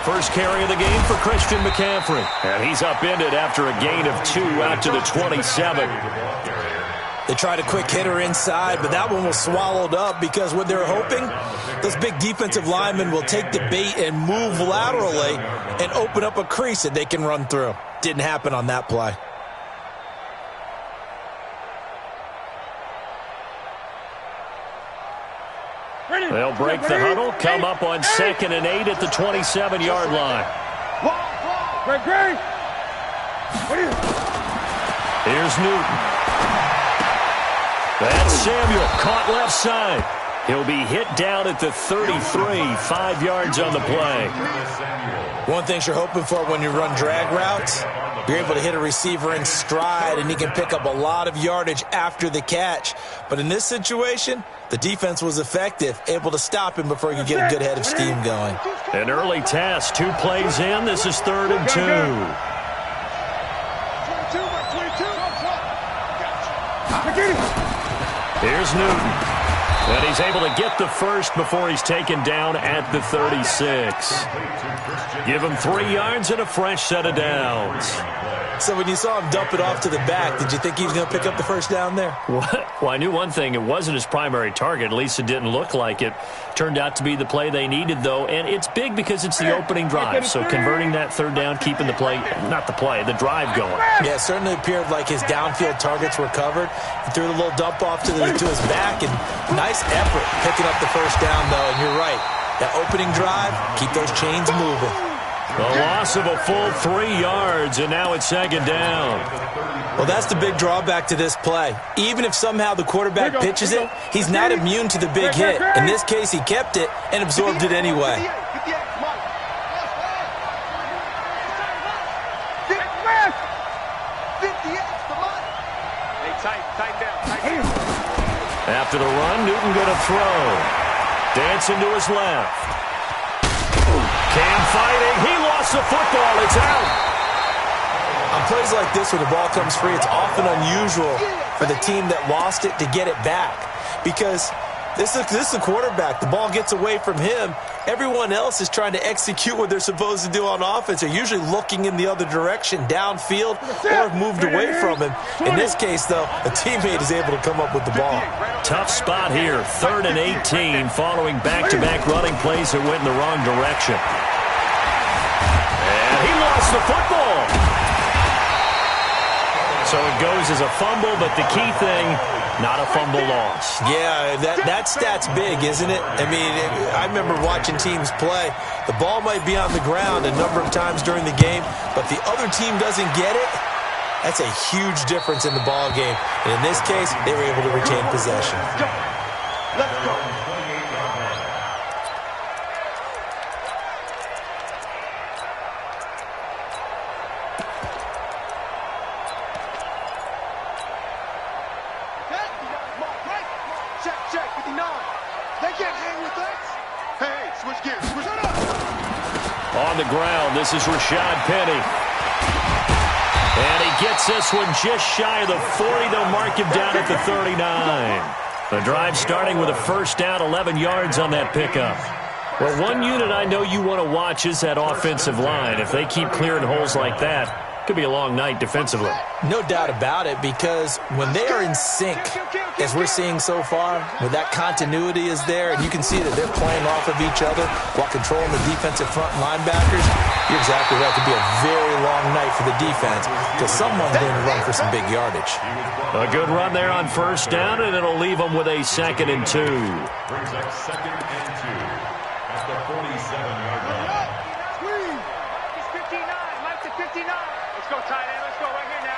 first carry of the game for Christian McCaffrey. And he's upended after a gain of 2 out to the 27. They tried a quick hitter inside, but that one was swallowed up because what they're hoping, those big defensive linemen will take the bait and move laterally and open up a crease that they can run through. Didn't happen on that play. They'll break the huddle, come up on 2nd and 8 at the 27-yard line. Here's Newton. That's Samuel, caught left side. He'll be hit down at the 33, 5 yards on the play. One thing you're hoping for when you run drag routes, you're able to hit a receiver in stride, and he can pick up a lot of yardage after the catch. But in this situation, the defense was effective, able to stop him before he could get a good head of steam going. An early test, 2 plays in. This is 3rd and 2. Here's Newton. And he's able to get the first before he's taken down at the 36. Give him 3 yards and a fresh set of downs. So when you saw him dump it off to the back, did you think he was going to pick up the first down there? Well, I knew one thing. It wasn't his primary target. At least it didn't look like it. Turned out to be the play they needed, though. And it's big because it's the opening drive. So converting that 3rd down, keeping the play, not the play, the drive going. Yeah, it certainly appeared like his downfield targets were covered. He threw the little dump off to his back, and nice effort picking up the first down, though. And you're right. That opening drive, keep those chains moving. The loss of a full 3 yards, and now it's 2nd down. Well, that's the big drawback to this play. Even if somehow the quarterback pitches it, he's not immune to the big hit. In this case, he kept it and absorbed it anyway. After the run, Newton going to throw. Dancing to his left. Cam fighting. He lost the football. It's out. On plays like this where the ball comes free, it's often unusual for the team that lost it to get it back. Because this is the quarterback. The ball gets away from him. Everyone else is trying to execute what they're supposed to do on offense. They're usually looking in the other direction, downfield, or have moved away from him. In this case, though, a teammate is able to come up with the ball. Tough spot here. 3rd and 18 following back-to-back running plays that went in the wrong direction. And he lost the football. So it goes as a fumble, but the key thing, not a fumble loss. Yeah, that stat's big, isn't it? I mean, I remember watching teams play. The ball might be on the ground a number of times during the game, but the other team doesn't get it. That's a huge difference in the ball game. And in this case, they were able to retain possession. Let's go. On the ground, this is Rashad Penny. And he gets this one just shy of the 40. They'll mark him down at the 39. The drive starting with a first down, 11 yards on that pickup. Well, one unit I know you want to watch is that offensive line. If they keep clearing holes like that, could be a long night defensively. No doubt about it, because when they are in sync, as we're seeing so far, where that continuity is there, and you can see that they're playing off of each other while controlling the defensive front linebackers, you're exactly right. It could be a very long night for the defense because someone's going to run for some big yardage. A good run there on first down, and it'll leave them with a 2nd and 2. Brings up 2nd and 2 at the 47-yard line. It's 59. Mike's at 59. Let's go, tight end. Let's go right here now.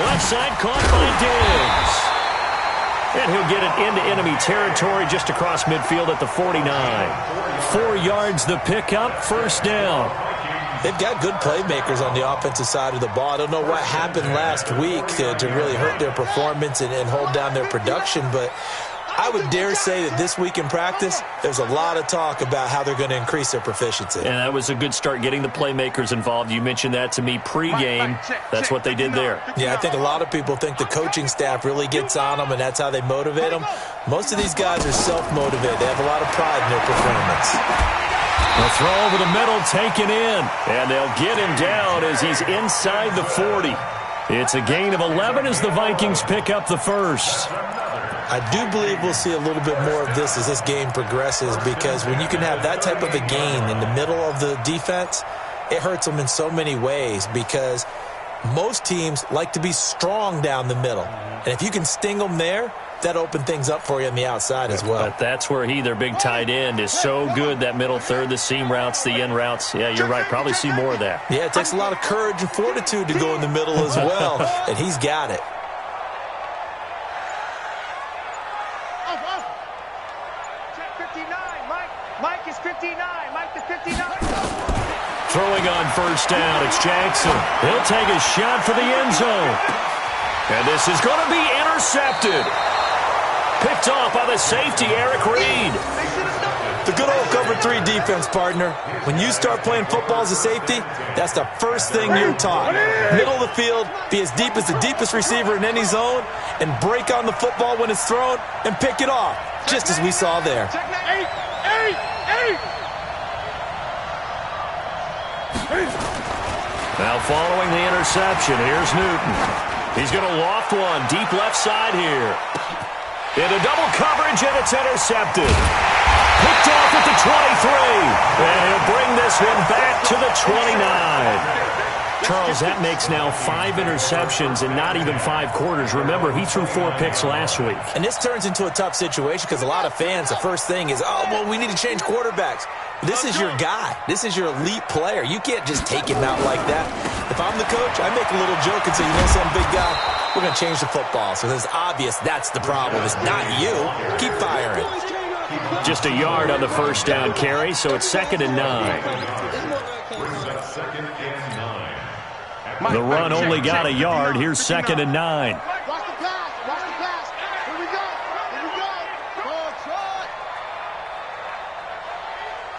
Left side caught by Diggs. And he'll get it into enemy territory just across midfield at the 49. 4 yards the pickup, first down. They've got good playmakers on the offensive side of the ball. I don't know what happened last week to really hurt their performance and hold down their production, but I would dare say that this week in practice, there's a lot of talk about how they're going to increase their proficiency. And that was a good start, getting the playmakers involved. You mentioned that to me pregame. That's what they did there. Yeah, I think a lot of people think the coaching staff really gets on them, and that's how they motivate them. Most of these guys are self-motivated. They have a lot of pride in their performance. The throw over the middle, taken in. And they'll get him down as he's inside the 40. It's a gain of 11 as the Vikings pick up the first. I do believe we'll see a little bit more of this as this game progresses, because when you can have that type of a gain in the middle of the defense, it hurts them in so many ways, because most teams like to be strong down the middle. And if you can sting them there, that opens things up for you on the outside as well. But that's where their big tight end, is so good, that middle third, the seam routes, the in routes. Yeah, you're right. Probably see more of that. Yeah, it takes a lot of courage and fortitude to go in the middle as well, and he's got it. Mike is 59. Mike to 59. Throwing on first down, it's Jackson. He'll take a shot for the end zone. And this is going to be intercepted. Picked off by the safety, Eric Reed. The good old cover 3 defense, partner. When you start playing football as a safety, that's the first thing you're taught. Middle of the field, be as deep as the deepest receiver in any zone, and break on the football when it's thrown and pick it off, just as we saw there. Now following the interception, here's Newton. He's going to loft one deep left side here. Into double coverage, and it's intercepted. Picked off at the 23. And he'll bring this one back to the 29. Charles, that makes now 5 interceptions in not even 5 quarters. Remember, he threw 4 picks last week. And this turns into a tough situation because a lot of fans, the first thing is, oh, well, we need to change quarterbacks. This is your guy. This is your elite player. You can't just take him out like that. If I'm the coach, I make a little joke and say, you know something, big guy? We're going to change the football. So it's obvious that's the problem. It's not you. Keep firing. Just a yard on the first down carry, so it's 2nd and 9. The run only got a yard. Here's 2nd and 9. Watch the pass. Watch the pass. Here we go. Here we go. Ball shot.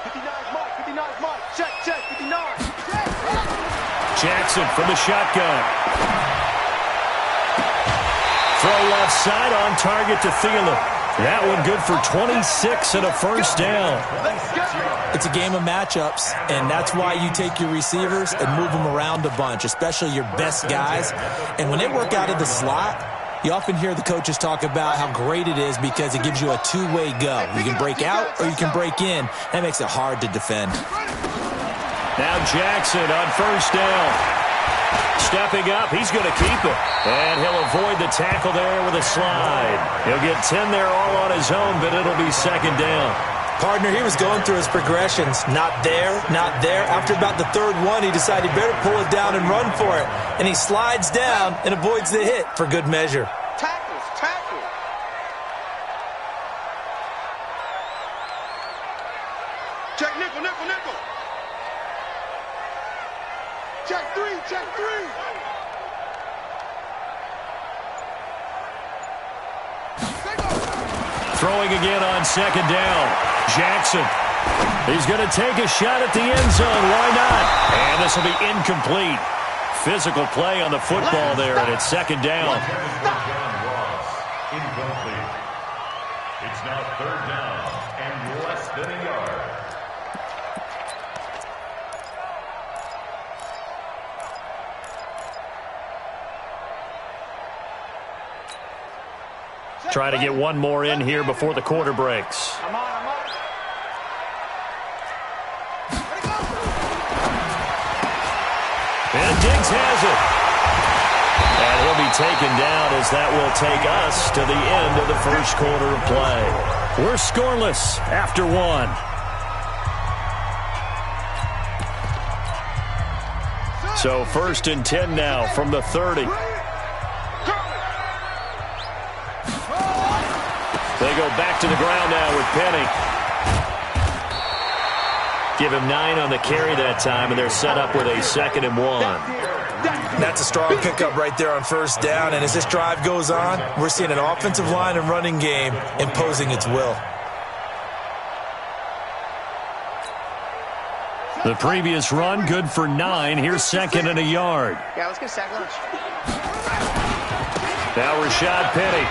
59's Mike. 59's Mike. Check. 59. Jackson from the shotgun. Throw left side, on target to Thielen. That one good for 26 and a first down. It's a game of matchups, and that's why you take your receivers and move them around a bunch, especially your best guys. And when they work out of the slot, you often hear the coaches talk about how great it is because it gives you a two-way go. You can break out or you can break in. That makes it hard to defend. Now Jackson on first down. Stepping up, he's going to keep it. And he'll avoid the tackle there with a slide. He'll get 10 there all on his own, but it'll be 2nd down. Partner, he was going through his progressions. Not there, not there. After about the 3rd one, he decided he better pull it down and run for it. And he slides down and avoids the hit for good measure. Tackle. Check nickel. Check 3. Throwing again on 2nd down. Jackson. He's going to take a shot at the end zone. Why not? And this will be incomplete. Physical play on the football there, and it's 2nd down. Incomplete. It's now 3rd down and less than a yard. Try to get one more in here before the quarter breaks. I'm on. And Diggs has it. And he'll be taken down as that will take us to the end of the first quarter of play. We're scoreless after 1. So 1st and 10 now from the 30. They go back to the ground now with Penny. Give him 9 on the carry that time, and they're set up with a 2nd and 1. That's a strong pickup right there on first down, and as this drive goes on, we're seeing an offensive line and running game imposing its will. The previous run, good for 9. Here's 2nd and a yard. Yeah, let's get sack lunch. Now Rashad Penny.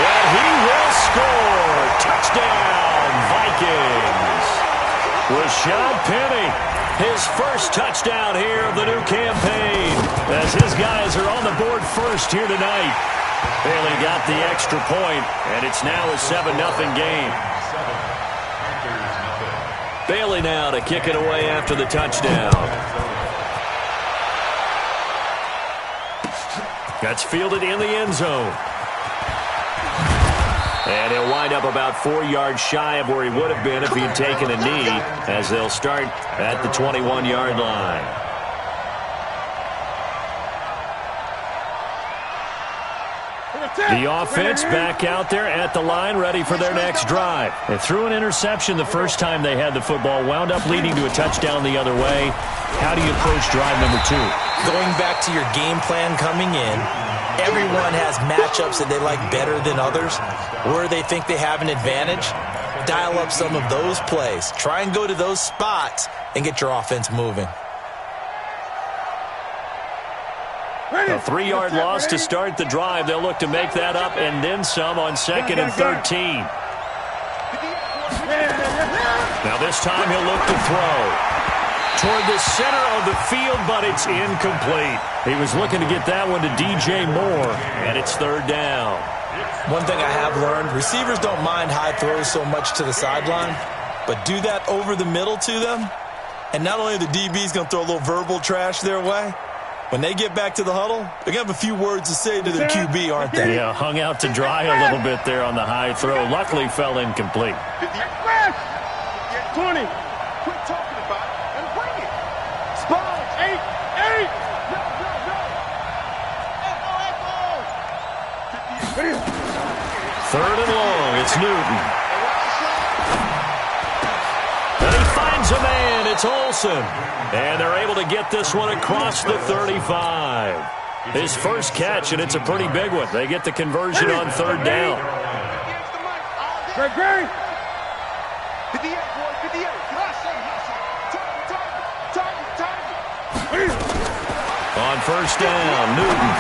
And he will score. Touchdown, Vikings. Rashad Penny, his first touchdown here of the new campaign, as his guys are on the board first here tonight. Bailey got the extra point, and it's now a 7-0 game. Bailey now to kick it away after the touchdown. That's fielded in the end zone. And he'll wind up about 4 yards shy of where he would have been if he'd taken a knee, as they'll start at the 21-yard line. The offense back out there at the line, ready for their next drive. They threw an interception the first time they had the football, wound up leading to a touchdown the other way. How do you approach drive number 2? Going back to your game plan coming in, everyone has matchups that they like better than others, where they think they have an advantage. Dial up some of those plays. Try and go to those spots and get your offense moving. A 3-yard loss to start the drive. They'll look to make that up and then some on 2nd and 13. Now this time he'll look to throw toward the center of the field, but it's incomplete. He was looking to get that one to DJ Moore, and it's 3rd down. One thing I have learned, receivers don't mind high throws so much to the sideline, but do that over the middle to them, and not only are the DBs going to throw a little verbal trash their way, when they get back to the huddle, they're going to have a few words to say to their QB, aren't they? Yeah, hung out to dry a little bit there on the high throw. Luckily fell incomplete. 20. Quit talking about it and bring it. Sponge. 8. Go. 3rd and long. It's Newton. And he finds a man. It's Olsen. And they're able to get this one across the 35. His first catch, and it's a pretty big one. They get the conversion on 3rd down. Great. 58, boy, 58. On first down, Newton.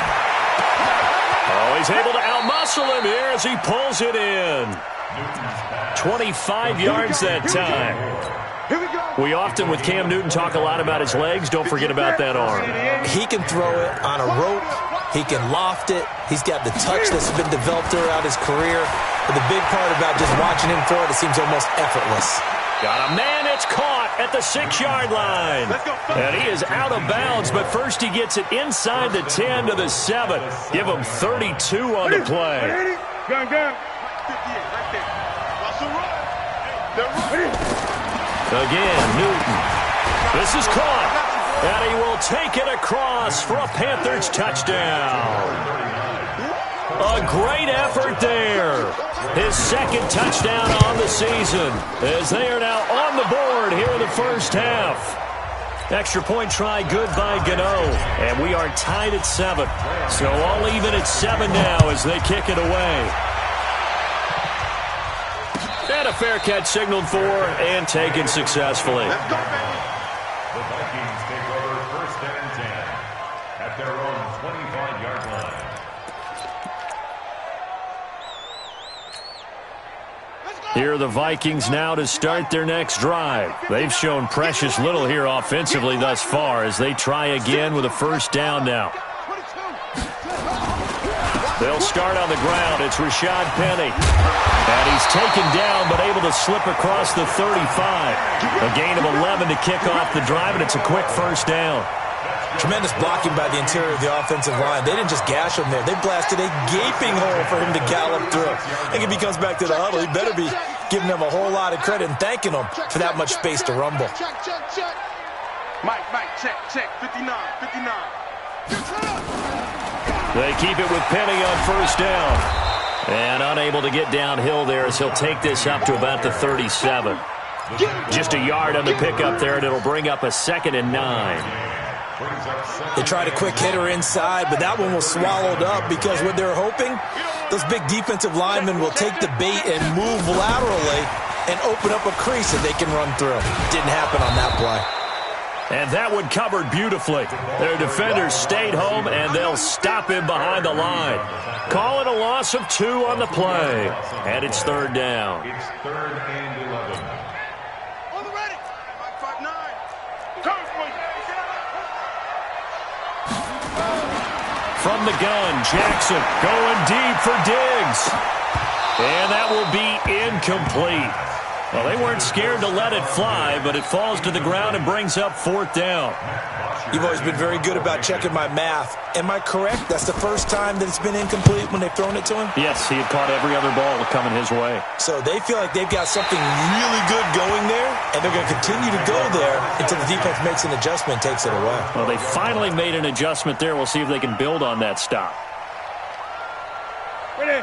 Oh, he's able to outmuscle him here as he pulls it in. 25 yards that time. We often, with Cam Newton, talk a lot about his legs. Don't forget about that arm. He can throw it on a rope. He can loft it. He's got the touch that's been developed throughout his career. But the big part about just watching him throw it seems almost effortless. Got a man, it's caught at the 6-yard line. And he is out of bounds, but first he gets it inside the 10 to the 7. Give him 32 on the play. Gun. Again, Newton. This is caught. And he will take it across for a Panthers touchdown. A great effort there. His 2nd touchdown on the season, as they are now on the board here in the first half. Extra point try good by Gano. And we are tied at 7. So all even at 7 now as they kick it away. And a fair catch signaled for and taken successfully. The Vikings take over 1st and 10 at their own 25-yard line. Here are the Vikings now to start their next drive. They've shown precious little here offensively thus far as they try again with a first down now. They'll start on the ground. It's Rashad Penny. And he's taken down but able to slip across the 35. A gain of 11 to kick off the drive, and it's a quick first down. Tremendous blocking by the interior of the offensive line. They didn't just gash him there. They blasted a gaping hole for him to gallop through. I think if he comes back to the huddle, he better be giving them a whole lot of credit and thanking them for that much space to rumble. Mike, check, 59. They keep it with Penny on first down. And unable to get downhill there as he'll take this up to about the 37. Just a yard on the pickup there, and it'll bring up a 2nd and 9. They tried a quick hitter inside, but that one was swallowed up because what they're hoping, those big defensive linemen will take the bait and move laterally and open up a crease that they can run through. Didn't happen on that play. And that one covered beautifully. Their defenders stayed home, and they'll stop him behind the line. Call it a loss of 2 on the play. And it's 3rd down. It's 3rd and 11. On the ready. 5-9. From the gun, Jackson going deep for Diggs. And that will be incomplete. Well, they weren't scared to let it fly, but it falls to the ground and brings up 4th down. You've always been very good about checking my math. Am I correct? That's the first time that it's been incomplete when they've thrown it to him? Yes, he had caught every other ball coming his way. So they feel like they've got something really good going there, and they're going to continue to go there until the defense makes an adjustment and takes it away. Well, they finally made an adjustment there. We'll see if they can build on that stop.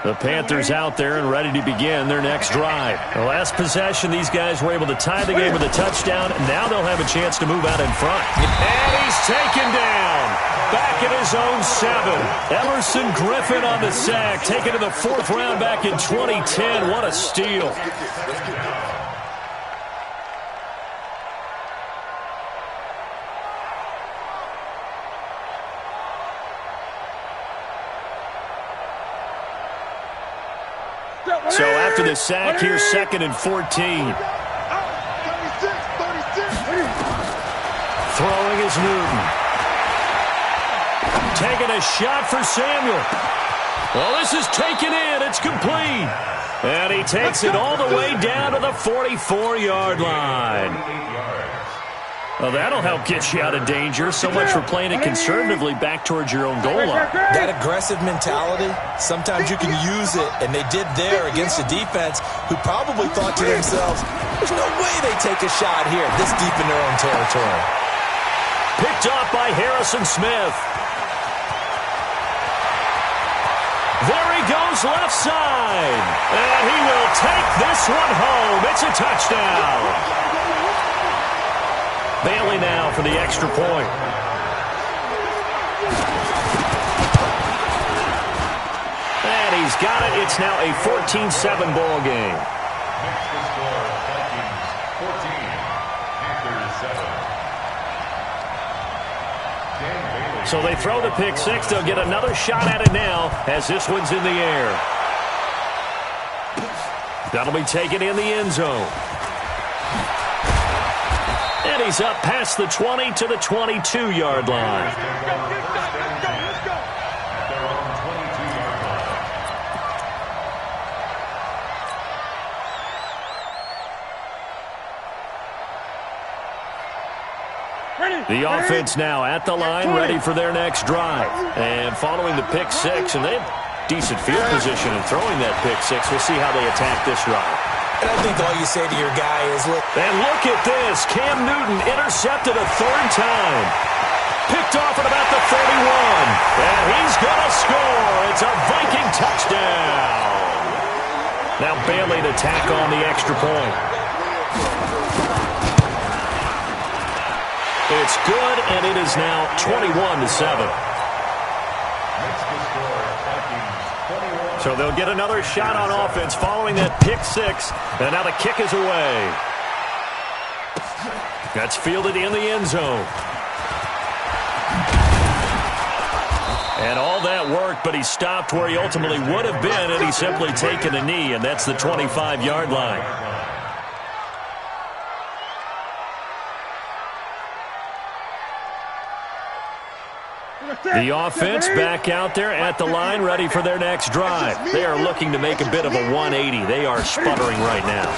The Panthers out there and ready to begin their next drive. The last possession, these guys were able to tie the game with a touchdown. Now they'll have a chance to move out in front. And he's taken down. Back at his own 7. Emerson Griffin on the sack. Taken to the 4th round back in 2010. What a steal. So after the sack, here's 2nd and 14. Throwing is Newton. Taking a shot for Samuel. Well, this is taken in. It's complete. And he takes it all the way down to the 44-yard line. Well, that'll help get you out of danger. So much for playing it conservatively back towards your own goal line. That aggressive mentality, sometimes you can use it, and they did there against a defense who probably thought to themselves, there's no way they take a shot here this deep in their own territory. Picked off by Harrison Smith. There he goes left side. And he will take this one home. It's a touchdown. Bailey now for the extra point. And he's got it. It's now a 14-7 ball game. Next to score, Vikings 14, Panthers 7. So they throw the pick 6. They'll get another shot at it now as this one's in the air. That'll be taken in the end zone. And he's up past the 20 to the 22-yard line. The offense now at the line, ready for their next drive. And following the pick 6, and they have decent field position in throwing that pick 6. We'll see how they attack this drive. And I think all you say to your guy is, look. And look at this. Cam Newton intercepted a 3rd time. Picked off at about the 31. And he's going to score. It's a Viking touchdown. Now Bailey to tack on the extra point. It's good, and it is now 21-7. So they'll get another shot on offense following that pick 6. And now the kick is away. That's fielded in the end zone. And all that worked, but he stopped where he ultimately would have been had he simply taken a knee, and that's the 25-yard line. The offense back out there at the line, ready for their next drive. They are looking to make a bit of a 180. They are sputtering right now.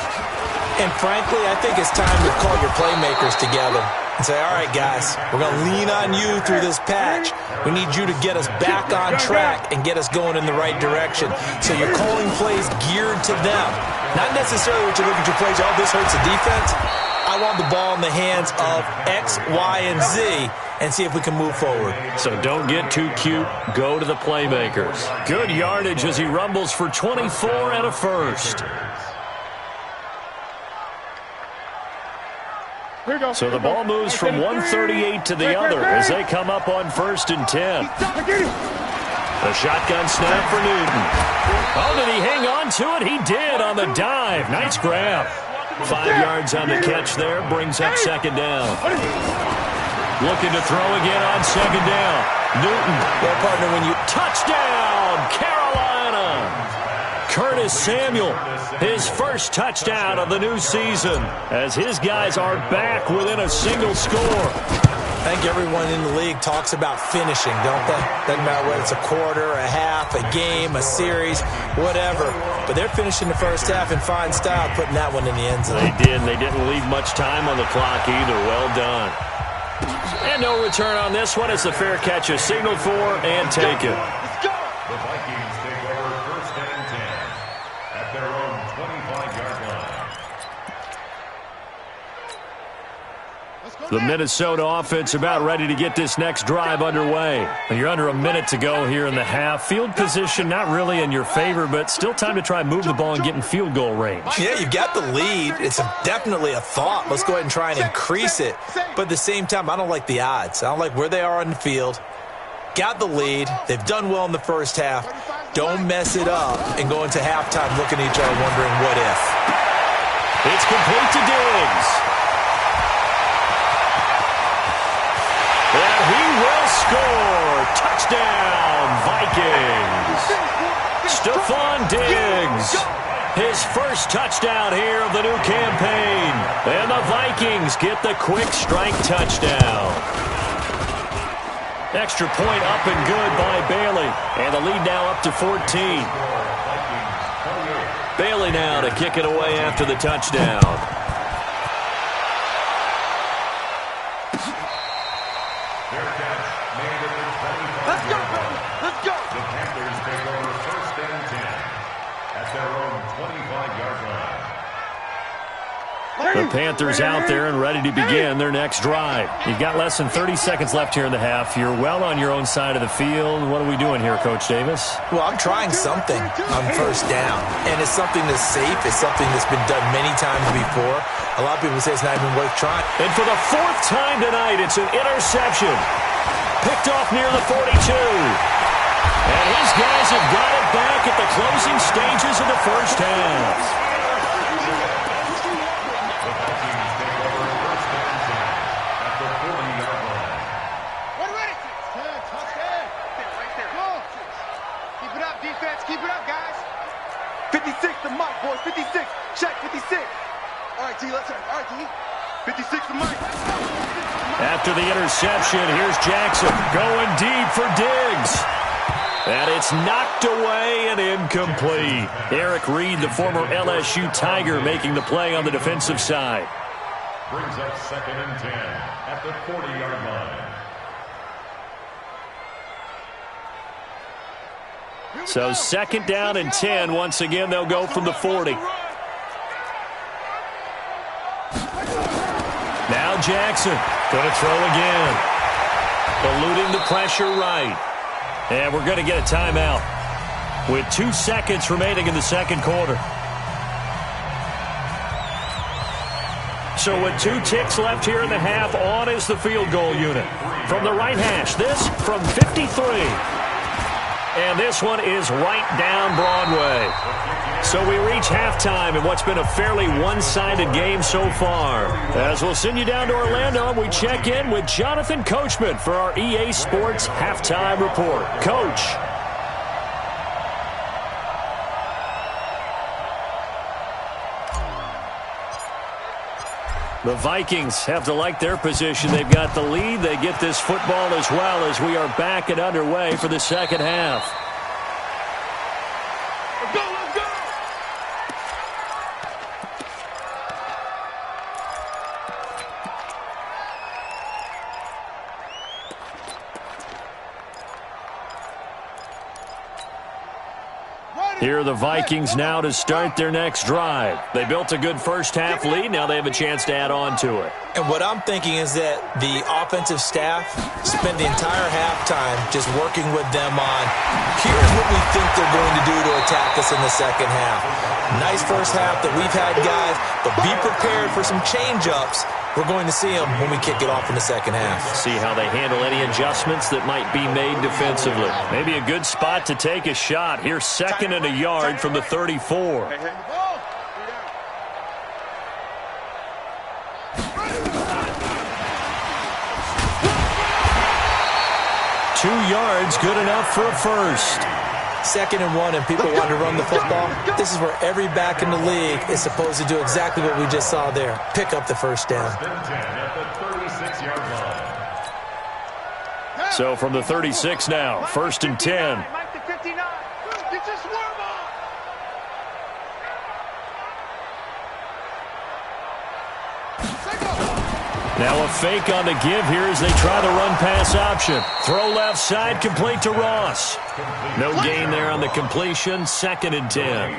And frankly, I think it's time to call your playmakers together and say, all right, guys, we're going to lean on you through this patch. We need you to get us back on track and get us going in the right direction. So you're calling plays geared to them. Not necessarily what you look at your plays, oh, this hurts the defense. I want the ball in the hands of X, Y, and Z and see if we can move forward. So don't get too cute. Go to the playmakers. Good yardage as he rumbles for 24 and a first. So the ball moves from 138 to the other as they come up on 1st and 10. A shotgun snap for Newton. Oh, did he hang on to it? He did on the dive. Nice grab. 5 yards on the catch there. Brings up 2nd down. Looking to throw again on 2nd down. Newton. Well, partner, when you... Touchdown, Carolina. Curtis Samuel, his first touchdown of the new season, as his guys are back within a single score. I think everyone in the league talks about finishing, don't they? Doesn't matter whether it's a quarter, a half, a game, a series, whatever. But they're finishing the first half in fine style, putting that one in the end zone. They did, and they didn't leave much time on the clock either. Well done. And no return on this one as the fair catch is signaled for and taken. The Vikings take over 1st and 10 at their own 25-yard line. The Minnesota offense about ready to get this next drive underway. You're under a minute to go here in the half. Field position not really in your favor, but still time to try and move the ball and get in field goal range. Yeah, you've got the lead. It's definitely a thought. Let's go ahead and try and increase it. But at the same time, I don't like the odds. I don't like where they are on the field. Got the lead. They've done well in the first half. Don't mess it up and go into halftime looking at each other wondering what if. It's complete to Diggs. And he will score. Touchdown, Vikings. Stephon Diggs. His first touchdown here of the new campaign. And the Vikings get the quick strike touchdown. Extra point up and good by Bailey. And the lead now up to 14. Bailey now to kick it away after the touchdown. Let's go, baby. Let's go. The Panthers take over 1st and 10 at their own 25-yard line. The Panthers out there and ready to begin their next drive. You've got less than 30 seconds left here in the half. You're well on your own side of the field. What are we doing here, Coach Davis? Well, I'm trying something on 1st down, and it's something that's safe. It's something that's been done many times before. A lot of people say it's not even worth trying. And for the 4th time tonight, it's an interception. Picked off near the 42. And his guys have got it back at the closing stages of the first half. Keep it up, guys. 56 to Mike, boys. 56. Check, 56. All right, T, let's go. All right, T. 56 to Mike. After the interception, here's Jackson going deep for Diggs. And it's knocked away and incomplete. Eric Reed, the former LSU Tiger, making the play on the defensive side. Brings up 2nd and 10 at the 40-yard line. So 2nd down and 10. Once again, they'll go from the 40. Now Jackson going to throw again. Eluding the pressure right. And we're going to get a timeout with 2 seconds remaining in the second quarter. So with 2 ticks left here in the half, on is the field goal unit. From the right hash, this from 53. And this one is right down Broadway. So we reach halftime in what's been a fairly one-sided game so far. As we'll send you down to Orlando, we check in with Jonathan Coachman for our EA Sports Halftime Report. Coach. The Vikings have to like their position. They've got the lead. They get this football as well as we are back and underway for the second half. Let's go, let's go. Here are the Vikings now to start their next drive. They built a good first half lead. Now they have a chance to add on to it. And what I'm thinking is that the offensive staff spent the entire halftime just working with them on, here's what we think they're going to do to attack us in the second half. Nice first half that we've had, guys, but be prepared for some change-ups we're going to see them when we kick it off in the second half. See how they handle any adjustments that might be made defensively. Maybe a good spot to take a shot. Here's 2nd and a yard from the 34. 2 yards, good enough for a first. 2nd and 1, and people want to run the football. This is where every back in the league is supposed to do exactly what we just saw there. Pick up the first down. So from the 36 now, 1st and 10. Now a fake on the give here as they try the run-pass option. Throw left side, complete to Ross. No gain there on the completion, 2nd and 10.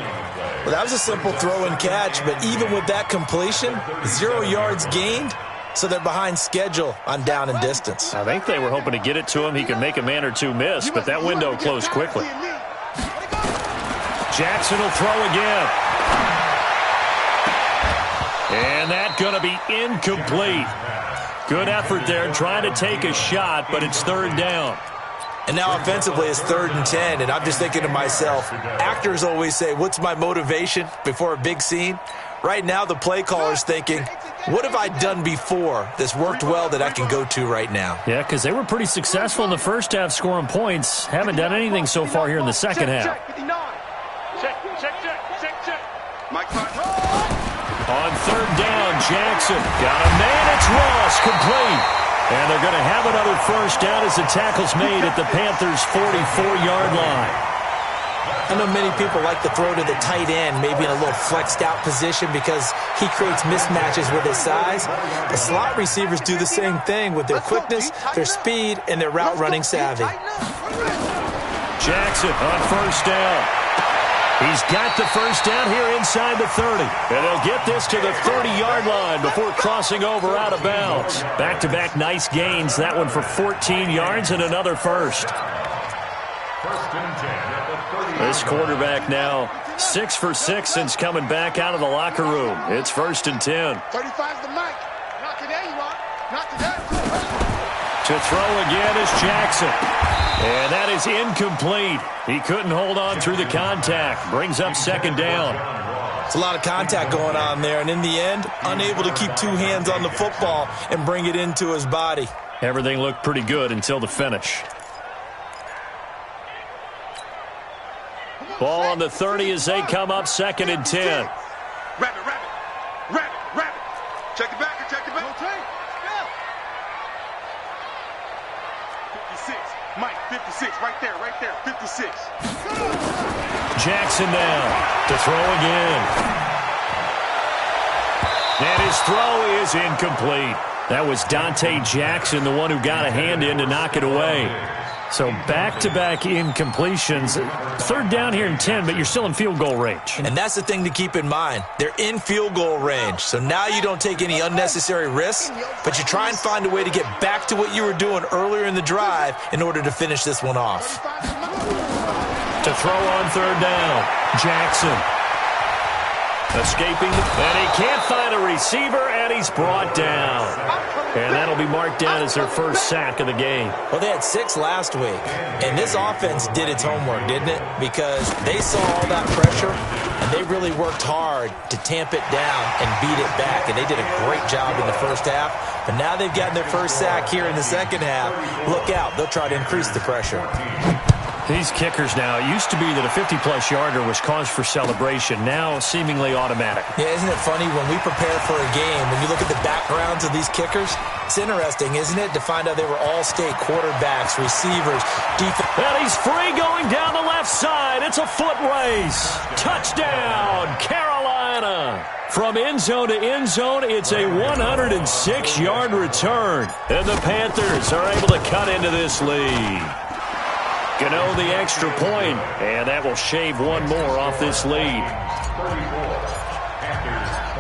Well, that was a simple throw and catch, but even with that completion, 0 yards gained, so they're behind schedule on down and distance. I think they were hoping to get it to him. He could make a man or two miss, but that window closed quickly. Jackson will throw again. And that's going to be incomplete. Good effort there trying to take a shot, but it's 3rd down. And now offensively it's 3rd and 10, and I'm just thinking to myself, actors always say, what's my motivation before a big scene? Right now the play caller's thinking, what have I done before that's worked well that I can go to right now? Yeah, because they were pretty successful in the first half scoring points. Haven't done anything so far here in the second half. On 3rd down, Jackson got a man. It's Ross, complete. And they're going to have another first down as the tackle's made at the Panthers' 44-yard line. I know many people like to throw to the tight end, maybe in a little flexed out position because he creates mismatches with his size. The slot receivers do the same thing with their quickness, their speed, and their route running savvy. Jackson on 1st down. He's got the first down here inside the 30. And they'll get this to the 30-yard line before crossing over out of bounds. Back-to-back nice gains. That one for 14 yards and another first. This quarterback now 6 for 6 since coming back out of the locker room. It's 1st and 10. 35's the mic. Knock it there, you are. Knock it there. To throw again is Jackson. And that is incomplete. He couldn't hold on through the contact. Brings up 2nd down. It's a lot of contact going on there, and in the end, unable to keep 2 hands on the football and bring it into his body. Everything looked pretty good until the finish. Ball on the 30 as they come up 2nd and 10. Rabbit. Check it back. 56. Mike, 56. Right there. 56. Jackson now to throw again. And his throw is incomplete. That was Dante Jackson, the one who got a hand in to knock it away. So back-to-back incompletions. 3rd down here in 10, but you're still in field goal range. And that's the thing to keep in mind. They're in field goal range. So now you don't take any unnecessary risks, but you try and find a way to get back to what you were doing earlier in the drive in order to finish this one off. To throw on 3rd down, Jackson. Escaping, and he can't find a receiver, and he's brought down. And that'll be marked down as their first sack of the game. Well, they had 6 last week, and this offense did its homework, didn't it? Because they saw all that pressure, and they really worked hard to tamp it down and beat it back, and they did a great job in the first half. But now they've gotten their first sack here in the second half. Look out. They'll try to increase the pressure. These kickers now, it used to be that a 50-plus yarder was cause for celebration. Now seemingly automatic. Yeah, isn't it funny when we prepare for a game, when you look at the backgrounds of these kickers, it's interesting, isn't it, to find out they were all-state quarterbacks, receivers, defense. And he's free going down the left side. It's a foot race. Touchdown, Carolina. From end zone to end zone, it's a 106-yard return. And the Panthers are able to cut into this lead. Gano the extra point, and that will shave one more off this lead.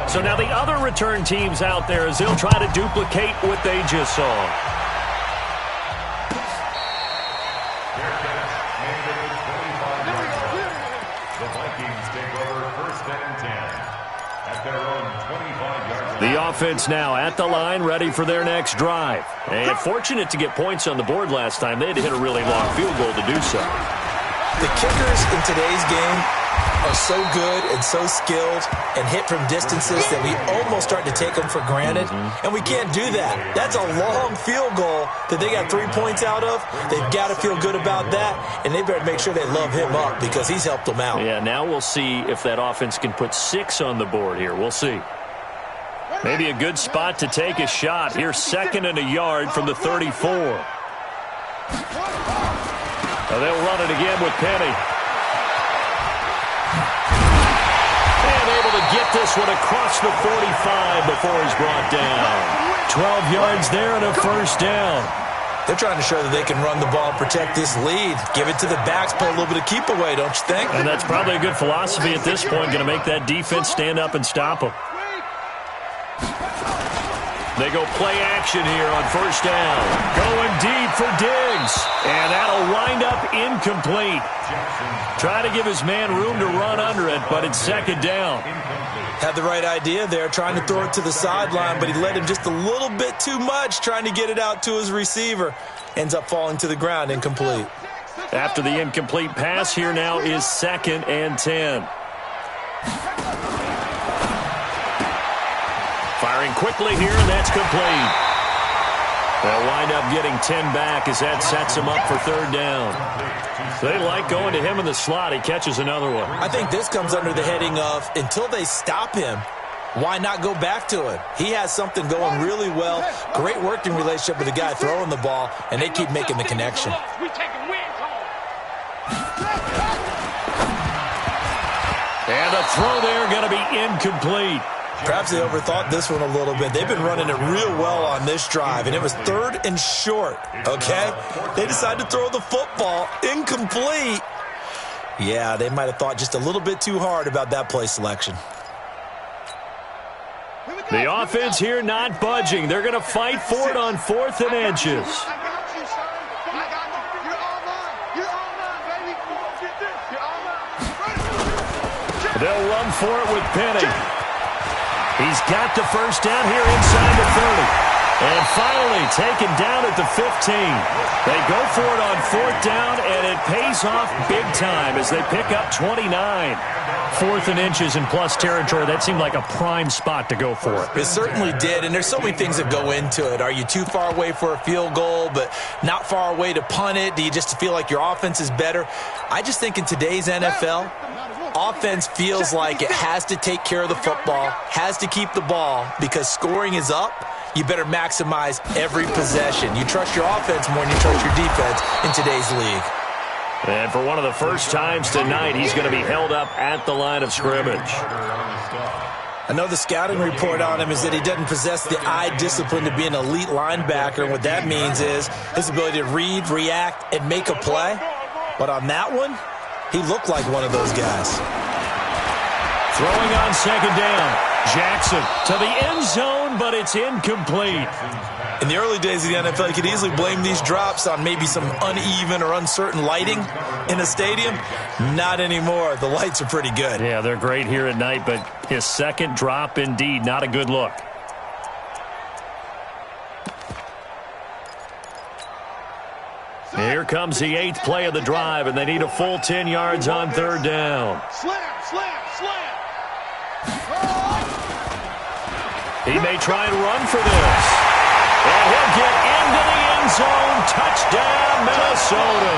So now the other return teams out there as they'll try to duplicate what they just saw. The Vikings take over 1st and 10 at their own 25-yard line. The offense now at the line, ready for their next drive. And fortunate to get points on the board last time. They had to hit a really long field goal to do so. The kickers in today's game are so good and so skilled and hit from distances that we almost start to take them for granted. And we can't do that. That's a long field goal that they got 3 points out of. They've got to feel good about that, and they better make sure they love him up because he's helped them out. Yeah, now we'll see if that offense can put 6 on the board here. We'll see. Maybe a good spot to take a shot. Here's 2nd and a yard from the 34. Now they'll run it again with Penny. And able to get this one across the 45 before he's brought down. 12 yards there and a first down. They're trying to show that they can run the ball and protect this lead. Give it to the backs, play a little bit of keep away, don't you think? And that's probably a good philosophy at this point, going to make that defense stand up and stop them. They go play action here on first down. Going deep for Diggs. And that'll wind up incomplete. Trying to give his man room to run under it, but it's 2nd down. Had the right idea there, trying to throw it to the sideline, but he led him just a little bit too much, trying to get it out to his receiver. Ends up falling to the ground, incomplete. After the incomplete pass, here now is 2nd and 10. Firing quickly here, and that's complete. They'll wind up getting 10 back as that sets him up for 3rd down. They like going to him in the slot. He catches another one. I think this comes under the heading of, until they stop him, why not go back to it? He has something going really well. Great working relationship with the guy throwing the ball, and they keep making the connection. And a throw there going to be incomplete. Perhaps they overthought this one a little bit. They've been running it real well on this drive, and it was 3rd and short, okay? They decided to throw the football incomplete. Yeah, they might have thought just a little bit too hard about that play selection. The offense here not budging. They're going to fight for it on 4th and inches. They'll run for it with Penny. He's got the first down here inside the 30. And finally taken down at the 15. They go for it on 4th down, and it pays off big time as they pick up 29. 4th and inches in plus territory. That seemed like a prime spot to go for it. It certainly did, and there's so many things that go into it. Are you too far away for a field goal, but not far away to punt it? Do you just feel like your offense is better? I just think in today's NFL, offense feels like it has to take care of the football, has to keep the ball, because scoring is up. You better maximize every possession. You trust your offense more than you trust your defense in today's league. And for one of the first times tonight, he's going to be held up at the line of scrimmage. I know the scouting report on him is that he doesn't possess the eye discipline to be an elite linebacker. And what that means is his ability to read, react, and make a play. But on that one, he looked like one of those guys. Throwing on 2nd down. Jackson to the end zone, but it's incomplete. In the early days of the NFL, you could easily blame these drops on maybe some uneven or uncertain lighting in a stadium. Not anymore. The lights are pretty good. Yeah, they're great here at night, but his 2nd drop, indeed, not a good look. Here comes the 8th play of the drive, and they need a full 10 yards on 3rd down. Slam, slam, slam. He may try and run for this. And he'll get into the end zone. Touchdown, Minnesota.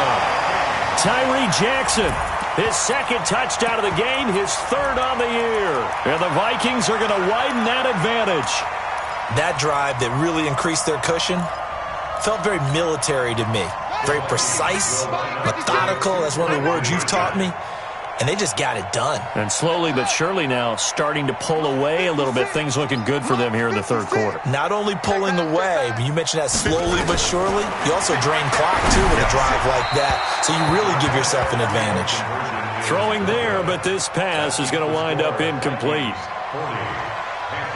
Tyree Jackson, his 2nd touchdown of the game, his 3rd on the year. And the Vikings are going to widen that advantage. That drive that really increased their cushion felt very military to me. Very precise, methodical. That's one of the words you've taught me. And they just got it done. And slowly but surely now starting to pull away a little bit. Things looking good for them here in the 3rd quarter. Not only pulling away, but you mentioned that slowly but surely. You also drain clock, too, with a drive like that. So you really give yourself an advantage. Throwing there, but this pass is going to wind up incomplete.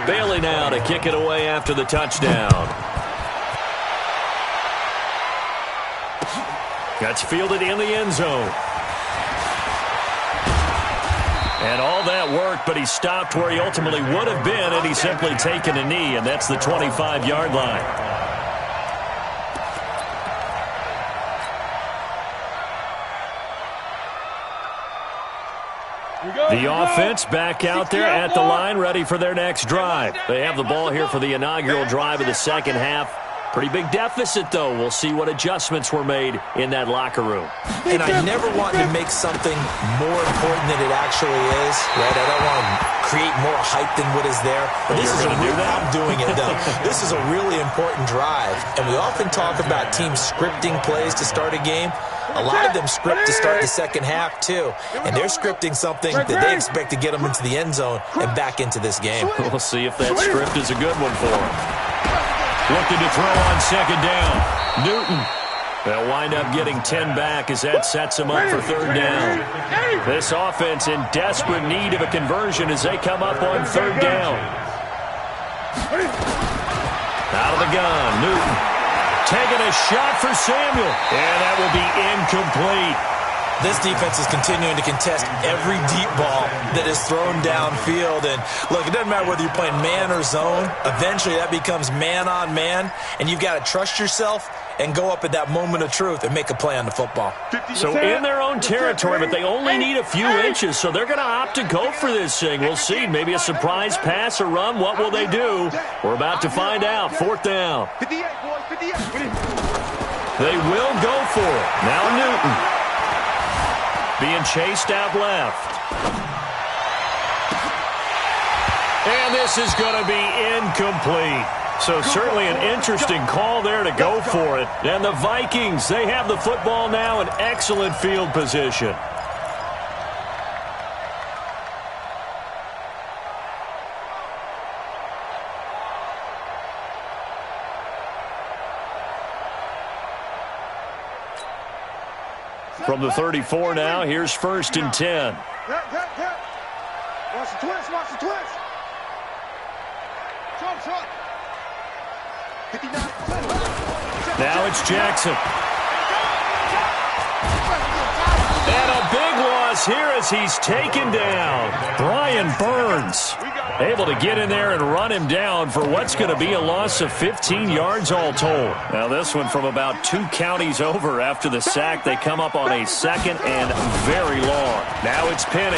Bailey now to kick it away after the touchdown. That's fielded in the end zone. And all that work, but he stopped where he ultimately would have been, and he's simply taken a knee, and that's the 25-yard line. The offense back out there at the line, ready for their next drive. They have the ball here for the inaugural drive of the second half. Pretty big deficit, though. We'll see what adjustments were made in that locker room. And I never want to make something more important than it actually is, right? I don't want to create more hype than what is there. But this is I'm doing it, though. This is a really important drive. And we often talk about teams scripting plays to start a game. A lot of them script to start the second half, too. And they're scripting something that they expect to get them into the end zone and back into this game. We'll see if that script is a good one for them. Looking to throw on second down. Newton. They'll wind up getting 10 back as that sets them up for third down. This offense in desperate need of a conversion as they come up on third down. Out of the gun, Newton. Taking a shot for Samuel. And that will be incomplete. This defense is continuing to contest every deep ball that is thrown downfield. And, look, it doesn't matter whether you're playing man or zone. Eventually, that becomes man-on-man. And you've got to trust yourself and go up at that moment of truth and make a play on the football. So in their own territory, but they only need a few inches, so they're going to opt to go for this thing. We'll see. Maybe a surprise pass or run. What will they do? We're about to find out. Fourth down. 58, boys, 58. They will go for it. Now Newton. Being chased out left. And this is going to be incomplete. So certainly an interesting call there to go for it. And the Vikings, they have the football now in excellent field position. From the 34 now, here's first and 10. Watch the twist, watch the twist. Short. 59. Now it's Jackson. And a big loss here as he's taken down. Brian Burns able to get in there and run him down for what's going to be a loss of 15 yards all told. Now this one from about 2 counties over after the sack. They come up on a second and very long. Now it's Penny.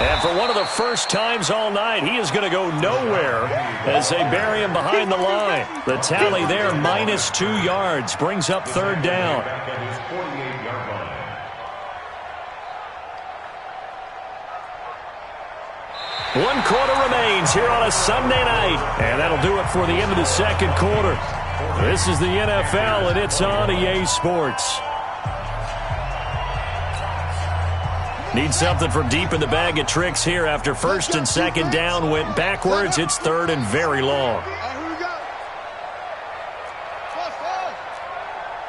And for one of the first times all night, he is going to go nowhere as they bury him behind the line. The tally there, -2 yards, brings up third down. One quarter remains here on a Sunday night. And that'll do it for the end of the second quarter. This is the NFL, and it's on EA Sports. Need something from deep in the bag of tricks here after first and second down went backwards. It's third and very long. Here we go. First ball.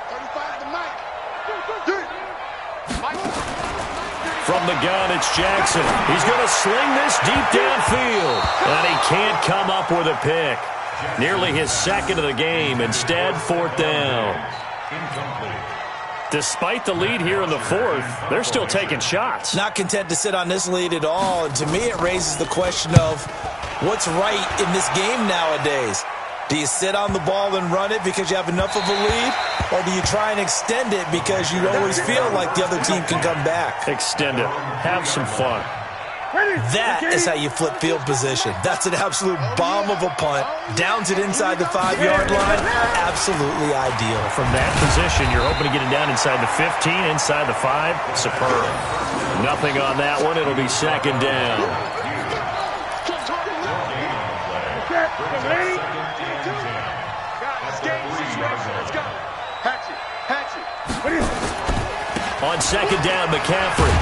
35 to Mike. From the gun, it's Jackson. He's going to sling this deep downfield. And he can't come up with a pick. Nearly his second of the game. Instead, fourth down. Despite the lead here in the fourth, they're still taking shots. Not content to sit on this lead at all. And to me, it raises the question of what's right in this game nowadays. Do you sit on the ball and run it because you have enough of a lead? Or do you try and extend it because you always feel like the other team can come back? Extend it. Have some fun. That is how you flip field position. That's an absolute bomb of a punt. Downs it inside the 5-yard line. Absolutely ideal. From that position, you're hoping to get it down inside the 15, inside the 5. Superb. Nothing on that one. It'll be second down. On second down, McCaffrey.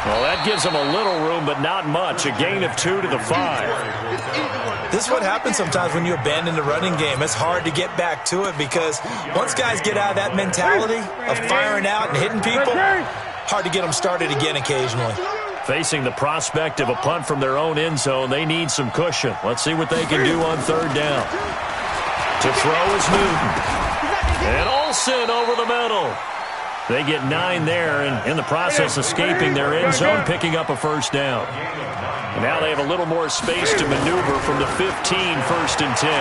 Well, that gives them a little room, but not much. A gain of 2 to the 5. This is what happens sometimes when you abandon the running game. It's hard to get back to it because once guys get out of that mentality of firing out and hitting people, hard to get them started again occasionally. Facing the prospect of a punt from their own end zone, they need some cushion. Let's see what they can do on third down. To throw is Newton. And Olsen over the middle. They get 9 there, and in the process escaping their end zone, picking up a first down. And now they have a little more space to maneuver from the 15, 1st and 10.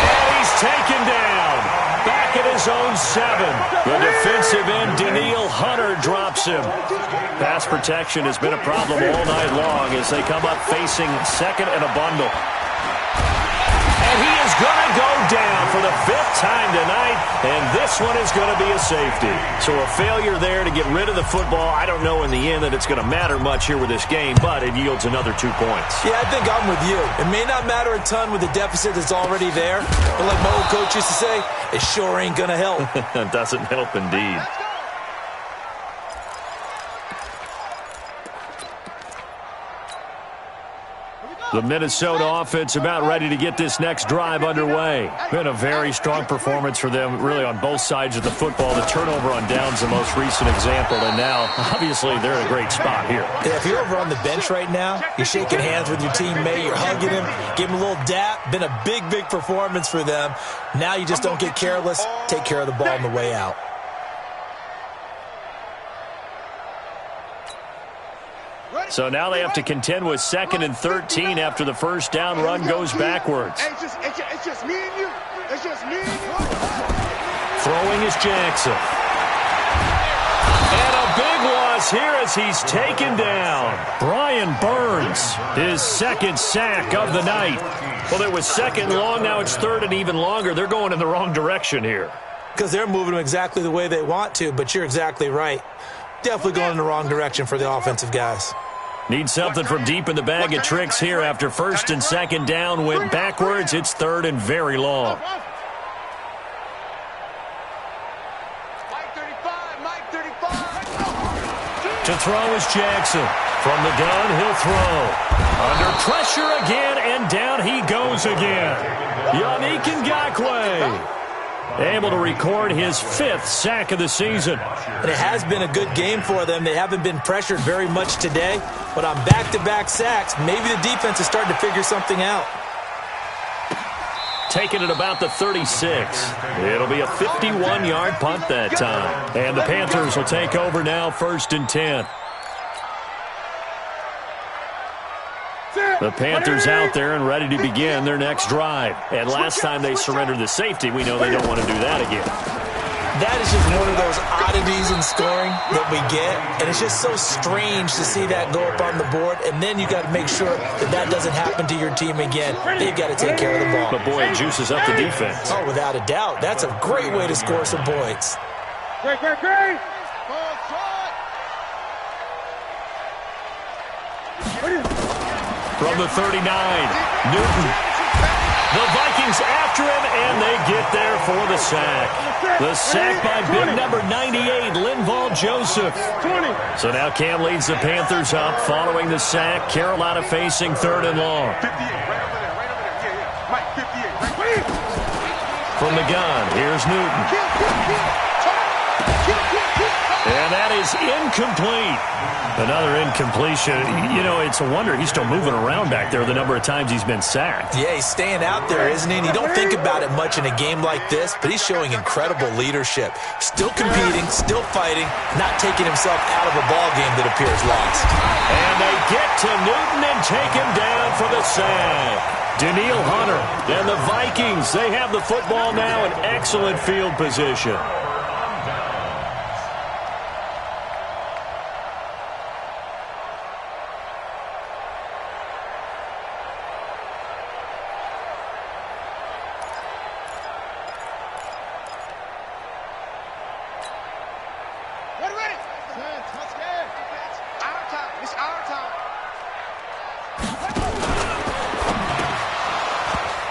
And he's taken down. Back at his own 7. The defensive end, Danielle Hunter, drops him. Pass protection has been a problem all night long as they come up facing 2nd and a bundle. And he is going to go down for the 5th time tonight, and this one is going to be a safety. So a failure there to get rid of the football. I don't know in the end that it's going to matter much here with this game, but it yields another 2 points. Yeah, I think I'm with you. It may not matter a ton with the deficit that's already there, but like my old coach used to say, it sure ain't going to help. It doesn't help indeed. The Minnesota offense about ready to get this next drive underway. Been a very strong performance for them, really, on both sides of the football. The turnover on downs, the most recent example, and now, obviously, they're in a great spot here. Yeah, if you're over on the bench right now, you're shaking hands with your teammate, you're hugging him, give him a little dap. Been a big, big performance for them. Now you just don't get careless. Take care of the ball on the way out. So now they have to contend with 2nd and 13 after the first down run goes backwards. It's just me and you. It's just me and you. Throwing is Jackson. And a big loss here as he's taken down. Brian Burns, his 2nd sack of the night. Well, it was 2nd long, now it's 3rd and even longer. They're going in the wrong direction here. Because they're moving them exactly the way they want to, but you're exactly right. Definitely going in the wrong direction for the offensive guys. Need something from deep in the bag of tricks here after 1st and 2nd down went backwards. It's 3rd and very long. To throw is Jackson. From the gun, he'll throw. Under pressure again, and down he goes again. Yannick Ngakoue able to record his 5th sack of the season. And it has been a good game for them. They haven't been pressured very much today, but on back-to-back sacks, maybe the defense is starting to figure something out. Taking it about the 36. It'll be a 51-yard punt that time. And the Panthers will take over now, 1st and 10. The Panthers out there and ready to begin their next drive. And last time they surrendered the safety, we know they don't want to do that again. That is just one of those oddities in scoring that we get, and it's just so strange to see that go up on the board, and then you got to make sure that that doesn't happen to your team again. They've got to take care of the ball. But, boy, it juices up the defense. Oh, without a doubt. That's a great way to score some points. Great. From the 39, Newton. The Vikings after him, and they get there for the sack. The sack by big number 98, Linval Joseph. So now Cam leads the Panthers up following the sack. Carolina facing 3rd and long. 58, right over there. Yeah. Mike, 58, right. From the gun, here's Newton. And that is incomplete. Another incompletion. You know, it's a wonder he's still moving around back there the number of times he's been sacked. Yeah, he's staying out there, isn't he? And you don't think about it much in a game like this, but he's showing incredible leadership. Still competing, still fighting, not taking himself out of a ball game that appears lost. And they get to Newton and take him down for the sack. Danielle Hunter and the Vikings, they have the football now in excellent field position.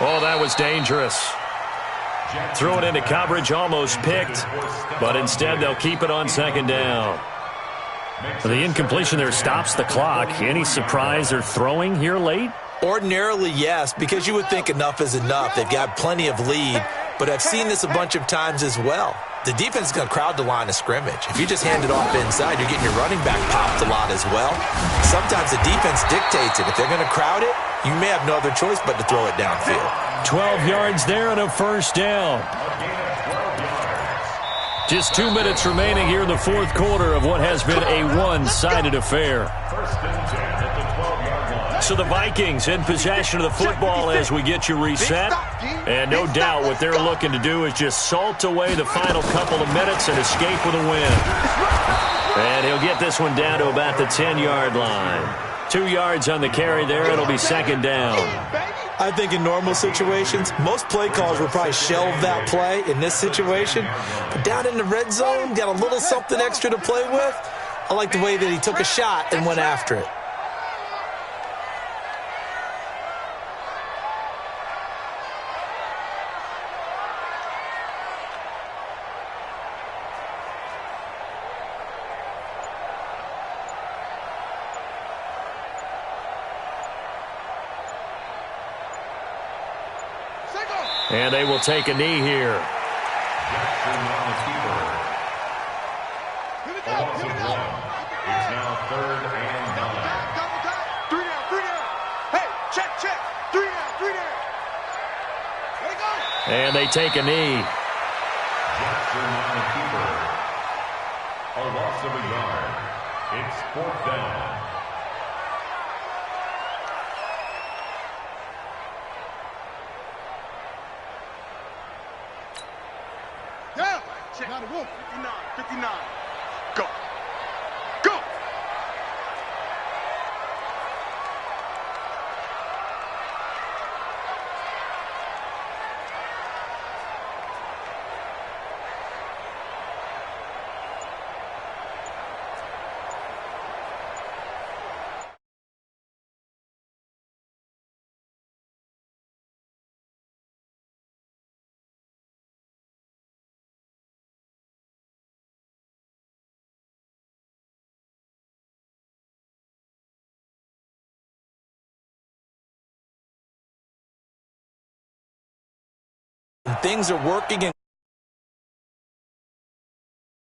Oh, that was dangerous. Threw it into coverage, almost picked, but instead they'll keep it on 2nd down. The incompletion there stops the clock. Any surprise they're throwing here late? Ordinarily, yes, because you would think enough is enough. They've got plenty of lead, but I've seen this a bunch of times as well. the defense is going to crowd the line of scrimmage. If you just hand it off inside, you're getting your running back popped a lot as well. Sometimes the defense dictates it. If they're going to crowd it, you may have no other choice but to throw it downfield. 12 yards there and a first down. Just 2 minutes remaining here in the fourth quarter of what has been a one-sided affair. First and 10 at the 12-yard line. So the Vikings in possession of the football as we get you reset. And no doubt what they're looking to do is just salt away the final couple of minutes and escape with a win. And he'll get this one down to about the 10-yard line. 2 yards on the carry there. It'll be second down. I think in normal situations, most play callers will probably shelve that play in this situation. But down in the red zone, got a little something extra to play with. I like the way that he took a shot and went after it. And they will take a knee here. Jackson on the keeper. A loss of 1. It's now 3rd and 9. 3 down, 3 down. Hey, check. 3 down. Let it go. And they take a knee. Jackson on the keeper. A loss of a yard. It's 4th down. Yeah. Check. 59. Go. Things are working.